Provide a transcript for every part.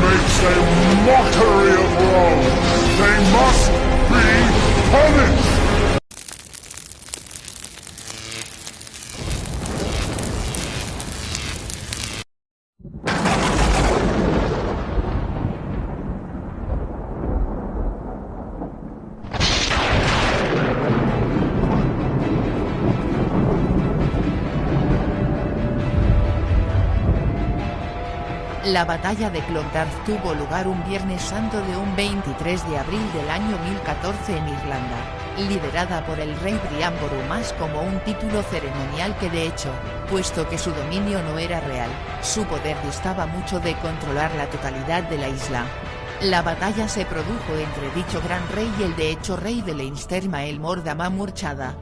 makes a mockery of Rome. They must be punished. La batalla de Clontarf tuvo lugar un Viernes Santo de un 23 de abril del año 1014 en Irlanda, liderada por el rey Brian Boru más como un título ceremonial que de hecho, puesto que su dominio no era real, su poder distaba mucho de controlar la totalidad de la isla. La batalla se produjo entre dicho gran rey y el de hecho rey de Leinster Maelmord Murchada.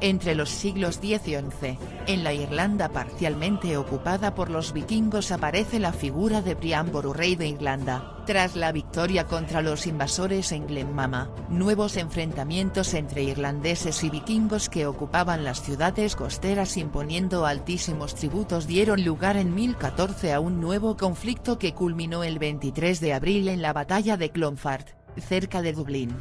Entre los siglos X y XI, en la Irlanda parcialmente ocupada por los vikingos aparece la figura de Brian Boru, rey de Irlanda. Tras la victoria contra los invasores en Glenmama, nuevos enfrentamientos entre irlandeses y vikingos que ocupaban las ciudades costeras imponiendo altísimos tributos dieron lugar en 1014 a un nuevo conflicto que culminó el 23 de abril en la batalla de Clonfert, cerca de Dublín.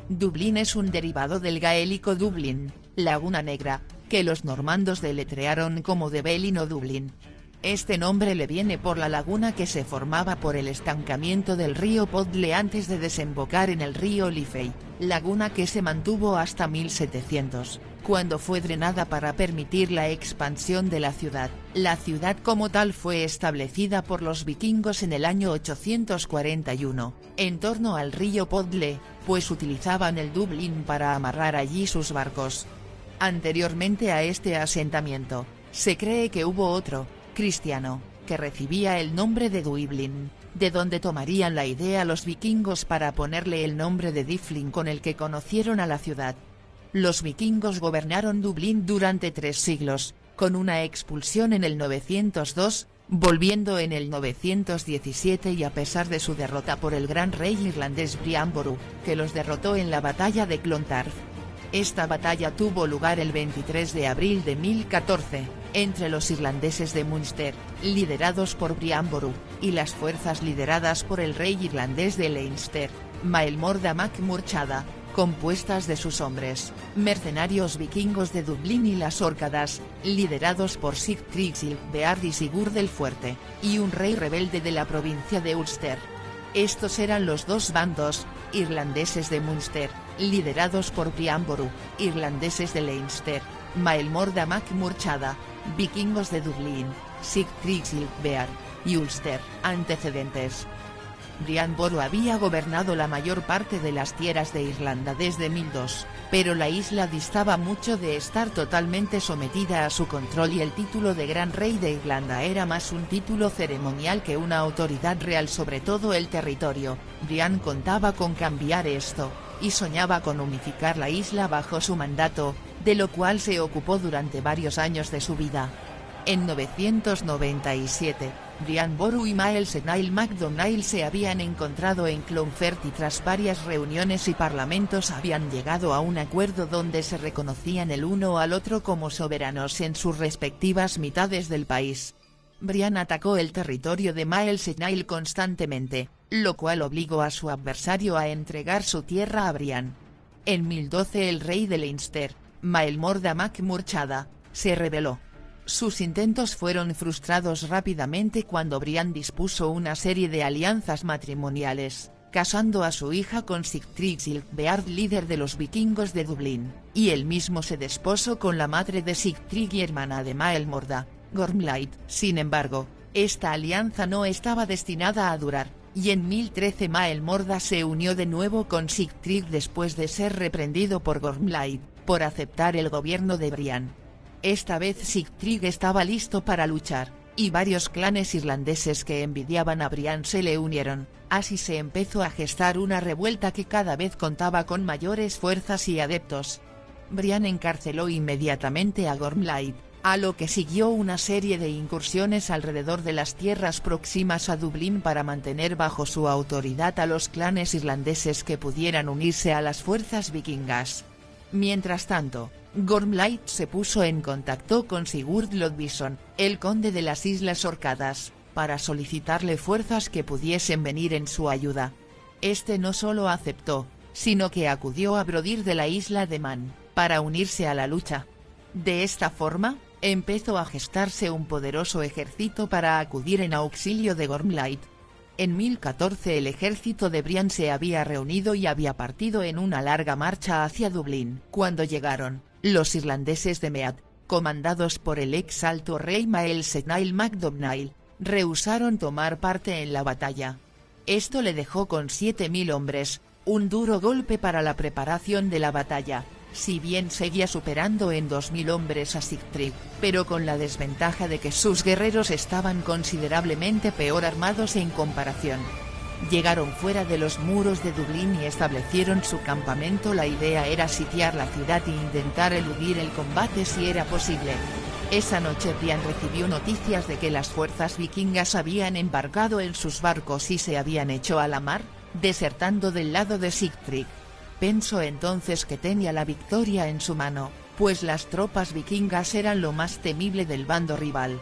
Dublín es un derivado del gaélico Dublin, Laguna Negra, que los normandos deletrearon como Debelin o Dublín. Este nombre le viene por la laguna que se formaba por el estancamiento del río Podle antes de desembocar en el río Liffey, laguna que se mantuvo hasta 1700, cuando fue drenada para permitir la expansión de la ciudad. La ciudad como tal fue establecida por los vikingos en el año 841, en torno al río Podle, pues utilizaban el Dublín para amarrar allí sus barcos. Anteriormente a este asentamiento, se cree que hubo otro, cristiano, que recibía el nombre de Duiblin, de donde tomarían la idea los vikingos para ponerle el nombre de Diflin con el que conocieron a la ciudad. Los vikingos gobernaron Dublín durante 3 siglos, con una expulsión en el 902, volviendo en el 917 y a pesar de su derrota por el gran rey irlandés Brian Boru, que los derrotó en la batalla de Clontarf. Esta batalla tuvo lugar el 23 de abril de 1014, entre los irlandeses de Munster, liderados por Brian Boru, y las fuerzas lideradas por el rey irlandés de Leinster, Maelmord Murchada, compuestas de sus hombres, mercenarios vikingos de Dublín y las Órcadas, liderados por Sigtryggr Silkbeard y Sigurd el Fuerte, y un rey rebelde de la provincia de Ulster. Estos eran los dos bandos, irlandeses de Munster, liderados por Brian Boru, irlandeses de Leinster, Maelmord Murchada, vikingos de Dublín, Sigtryggr Silkbeard, y Ulster. Antecedentes. Brian Boru había gobernado la mayor parte de las tierras de Irlanda desde 1002, pero la isla distaba mucho de estar totalmente sometida a su control y el título de Gran Rey de Irlanda era más un título ceremonial que una autoridad real sobre todo el territorio. Brian contaba con cambiar esto, y soñaba con unificar la isla bajo su mandato, de lo cual se ocupó durante varios años de su vida. En 997, Brian Boru y Máel Sechnaill MacDonald se habían encontrado en Clonfert y tras varias reuniones y parlamentos habían llegado a un acuerdo donde se reconocían el uno al otro como soberanos en sus respectivas mitades del país. Brian atacó el territorio de Máel Sechnaill constantemente, lo cual obligó a su adversario a entregar su tierra a Brian. En 1012 el rey de Leinster, Maelmord Murchada, se rebeló. Sus intentos fueron frustrados rápidamente cuando Brian dispuso una serie de alianzas matrimoniales, casando a su hija con Sigtryggr Silkbeard, líder de los vikingos de Dublín, y él mismo se desposó con la madre de Sigtryggr y hermana de Maelmord, Gormlaith. Sin embargo, esta alianza no estaba destinada a durar, y en 1013 Maelmord se unió de nuevo con Sigtryggr después de ser reprendido por Gormlaith, por aceptar el gobierno de Brian. Esta vez Sigtryggr estaba listo para luchar, y varios clanes irlandeses que envidiaban a Brian se le unieron, así se empezó a gestar una revuelta que cada vez contaba con mayores fuerzas y adeptos. Brian encarceló inmediatamente a Gormlaith, a lo que siguió una serie de incursiones alrededor de las tierras próximas a Dublín para mantener bajo su autoridad a los clanes irlandeses que pudieran unirse a las fuerzas vikingas. Mientras tanto, Gormlaith se puso en contacto con Sigurd Lodvison, el conde de las Islas Orcadas, para solicitarle fuerzas que pudiesen venir en su ayuda. Este no solo aceptó, sino que acudió a Brodir de la isla de Man, para unirse a la lucha. De esta forma, empezó a gestarse un poderoso ejército para acudir en auxilio de Gormlaith. En 1014 el ejército de Brian se había reunido y había partido en una larga marcha hacia Dublín. Cuando llegaron, los irlandeses de Meath, comandados por el ex alto rey Mael Setnail MacDonald, rehusaron tomar parte en la batalla. Esto le dejó con 7000 hombres, un duro golpe para la preparación de la batalla, si bien seguía superando en 2000 hombres a Sigtryg, pero con la desventaja de que sus guerreros estaban considerablemente peor armados en comparación. Llegaron fuera de los muros de Dublín y establecieron su campamento. La idea era sitiar la ciudad e intentar eludir el combate si era posible. Esa noche Brian recibió noticias de que las fuerzas vikingas habían embarcado en sus barcos y se habían hecho a la mar, desertando del lado de Sigtryg. Pensó entonces que tenía la victoria en su mano, pues las tropas vikingas eran lo más temible del bando rival.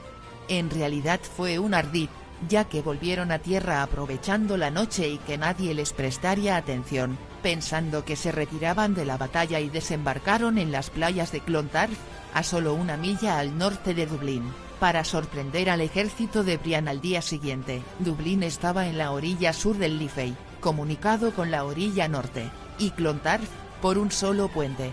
En realidad fue un ardid, ya que volvieron a tierra aprovechando la noche y que nadie les prestaría atención, pensando que se retiraban de la batalla, y desembarcaron en las playas de Clontarf, a solo una milla al norte de Dublín, para sorprender al ejército de Brian al día siguiente. Dublín estaba en la orilla sur del Liffey, comunicado con la orilla norte, y Clontarf, por un solo puente.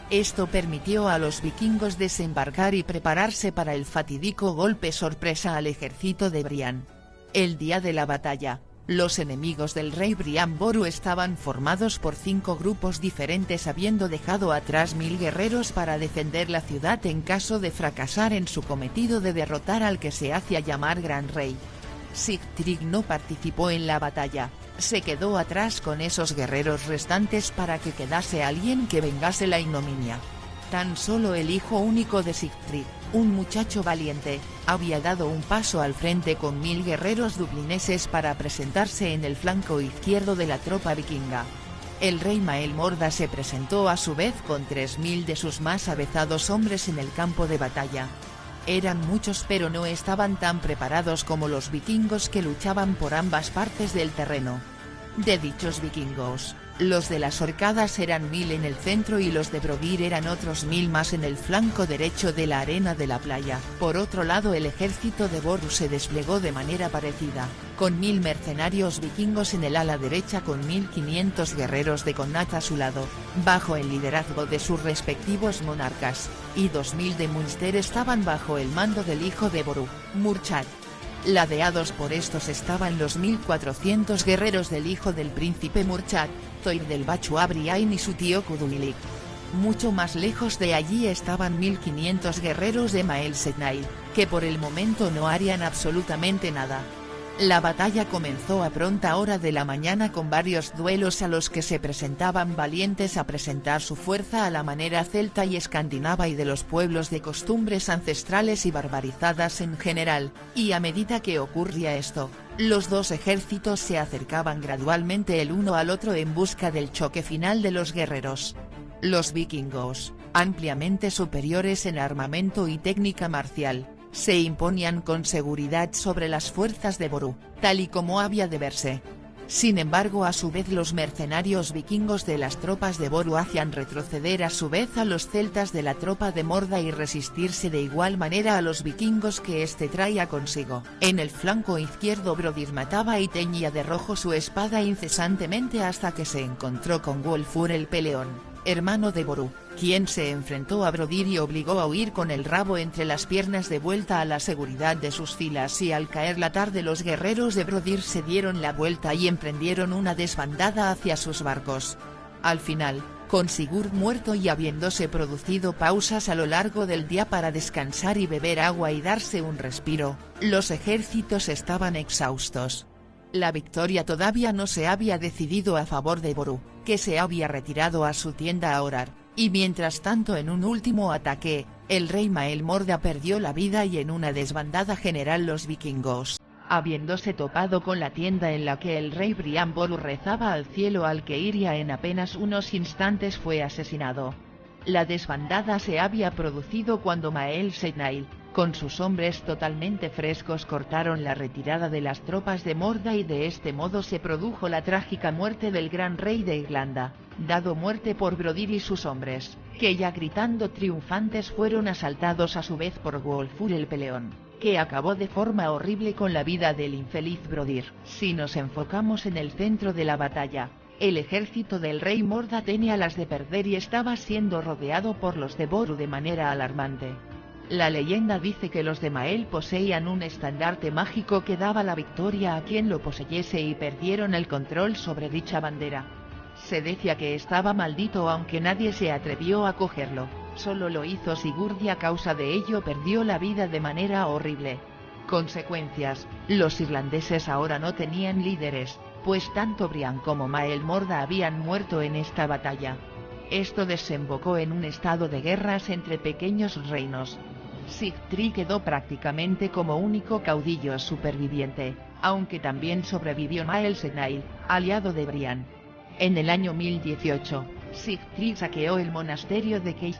Esto permitió a los vikingos desembarcar y prepararse para el fatídico golpe sorpresa al ejército de Brian. El día de la batalla, los enemigos del rey Brian Boru estaban formados por 5 grupos diferentes, habiendo dejado atrás 1000 guerreros para defender la ciudad en caso de fracasar en su cometido de derrotar al que se hacía llamar Gran Rey. Sigtryg no participó en la batalla, se quedó atrás con esos guerreros restantes para que quedase alguien que vengase la ignominia. Tan solo el hijo único de Sigtryg, un muchacho valiente, había dado un paso al frente con 1000 guerreros dublineses para presentarse en el flanco izquierdo de la tropa vikinga. El rey Mael Morda se presentó a su vez con 3000 de sus más avezados hombres en el campo de batalla. Eran muchos, pero no estaban tan preparados como los vikingos que luchaban por ambas partes del terreno. De dichos vikingos, los de las Orcadas eran 1000 en el centro y los de Brodir eran otros 1000 más en el flanco derecho de la arena de la playa. Por otro lado, el ejército de Boru se desplegó de manera parecida, con 1000 mercenarios vikingos en el ala derecha con 1500 guerreros de Connacht a su lado, bajo el liderazgo de sus respectivos monarcas, y 2000 de Munster estaban bajo el mando del hijo de Boru, Murchad. Ladeados por estos estaban los 1400 guerreros del hijo del príncipe Murchad, Zoir del Bachu Abriain y su tío Kudumilik. Mucho más lejos de allí estaban 1500 guerreros de Mael Setnail, que por el momento no harían absolutamente nada. La batalla comenzó a pronta hora de la mañana con varios duelos a los que se presentaban valientes a presentar su fuerza a la manera celta y escandinava y de los pueblos de costumbres ancestrales y barbarizadas en general, y a medida que ocurría esto, los dos ejércitos se acercaban gradualmente el uno al otro en busca del choque final de los guerreros. Los vikingos, ampliamente superiores en armamento y técnica marcial, se imponían con seguridad sobre las fuerzas de Boru, tal y como había de verse. Sin embargo, a su vez los mercenarios vikingos de las tropas de Boru hacían retroceder a su vez a los celtas de la tropa de Morda y resistirse de igual manera a los vikingos que éste traía consigo. En el flanco izquierdo Brodir mataba y teñía de rojo su espada incesantemente hasta que se encontró con Wolfur el Peleón, hermano de Boru, quien se enfrentó a Brodir y obligó a huir con el rabo entre las piernas de vuelta a la seguridad de sus filas, y al caer la tarde los guerreros de Brodir se dieron la vuelta y emprendieron una desbandada hacia sus barcos. Al final, con Sigurd muerto y habiéndose producido pausas a lo largo del día para descansar y beber agua y darse un respiro, los ejércitos estaban exhaustos. La victoria todavía no se había decidido a favor de Boru, que se había retirado a su tienda a orar, y mientras tanto en un último ataque, el rey Mael Morda perdió la vida y en una desbandada general los vikingos, habiéndose topado con la tienda en la que el rey Brian Boru rezaba al cielo al que iría en apenas unos instantes, fue asesinado. La desbandada se había producido cuando Mael Setnail, Con sus hombres totalmente frescos cortaron la retirada de las tropas de Morda y de este modo se produjo la trágica muerte del gran rey de Irlanda, dado muerte por Brodir y sus hombres, que ya gritando triunfantes fueron asaltados a su vez por Wolfur el Peleón, que acabó de forma horrible con la vida del infeliz Brodir. Si nos enfocamos en el centro de la batalla, el ejército del rey Morda tenía las de perder y estaba siendo rodeado por los de Boru de manera alarmante. La leyenda dice que los de Mael poseían un estandarte mágico que daba la victoria a quien lo poseyese y perdieron el control sobre dicha bandera. Se decía que estaba maldito aunque nadie se atrevió a cogerlo, solo lo hizo Sigurd y a causa de ello perdió la vida de manera horrible. Consecuencias, los irlandeses ahora no tenían líderes, pues tanto Brian como Mael Morda habían muerto en esta batalla. Esto desembocó en un estado de guerras entre pequeños reinos. Sigtri quedó prácticamente como único caudillo superviviente, aunque también sobrevivió Mael Senail, aliado de Brian. En el año 1018, Sigtri saqueó el monasterio de Keith.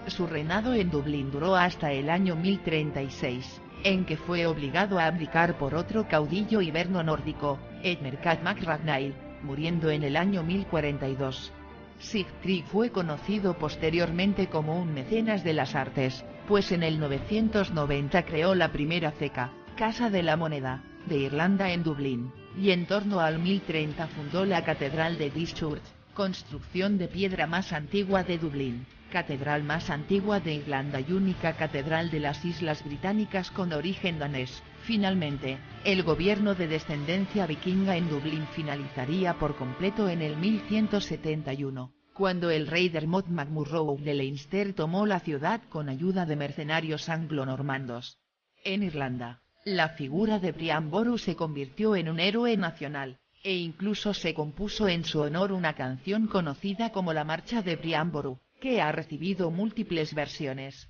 Su reinado en Dublín duró hasta el año 1036, en que fue obligado a abdicar por otro caudillo iberno nórdico, Edmercat mac Ragnail, muriendo en el año 1042. Sigtri fue conocido posteriormente como un mecenas de las artes, pues en el 990 creó la primera ceca, Casa de la Moneda, de Irlanda en Dublín, y en torno al 1030 fundó la Catedral de Christchurch, construcción de piedra más antigua de Dublín, catedral más antigua de Irlanda y única catedral de las Islas Británicas con origen danés. Finalmente, el gobierno de descendencia vikinga en Dublín finalizaría por completo en el 1171, cuando el rey Dermot MacMurrough de Leinster tomó la ciudad con ayuda de mercenarios anglo-normandos. En Irlanda, la figura de Brian Boru se convirtió en un héroe nacional, e incluso se compuso en su honor una canción conocida como la Marcha de Brian Boru, que ha recibido múltiples versiones.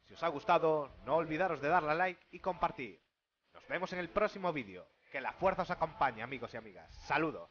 Si os ha gustado, no olvidaros de darle a like y compartir. Nos vemos en el próximo vídeo. Que la fuerza os acompañe, amigos y amigas. Saludos.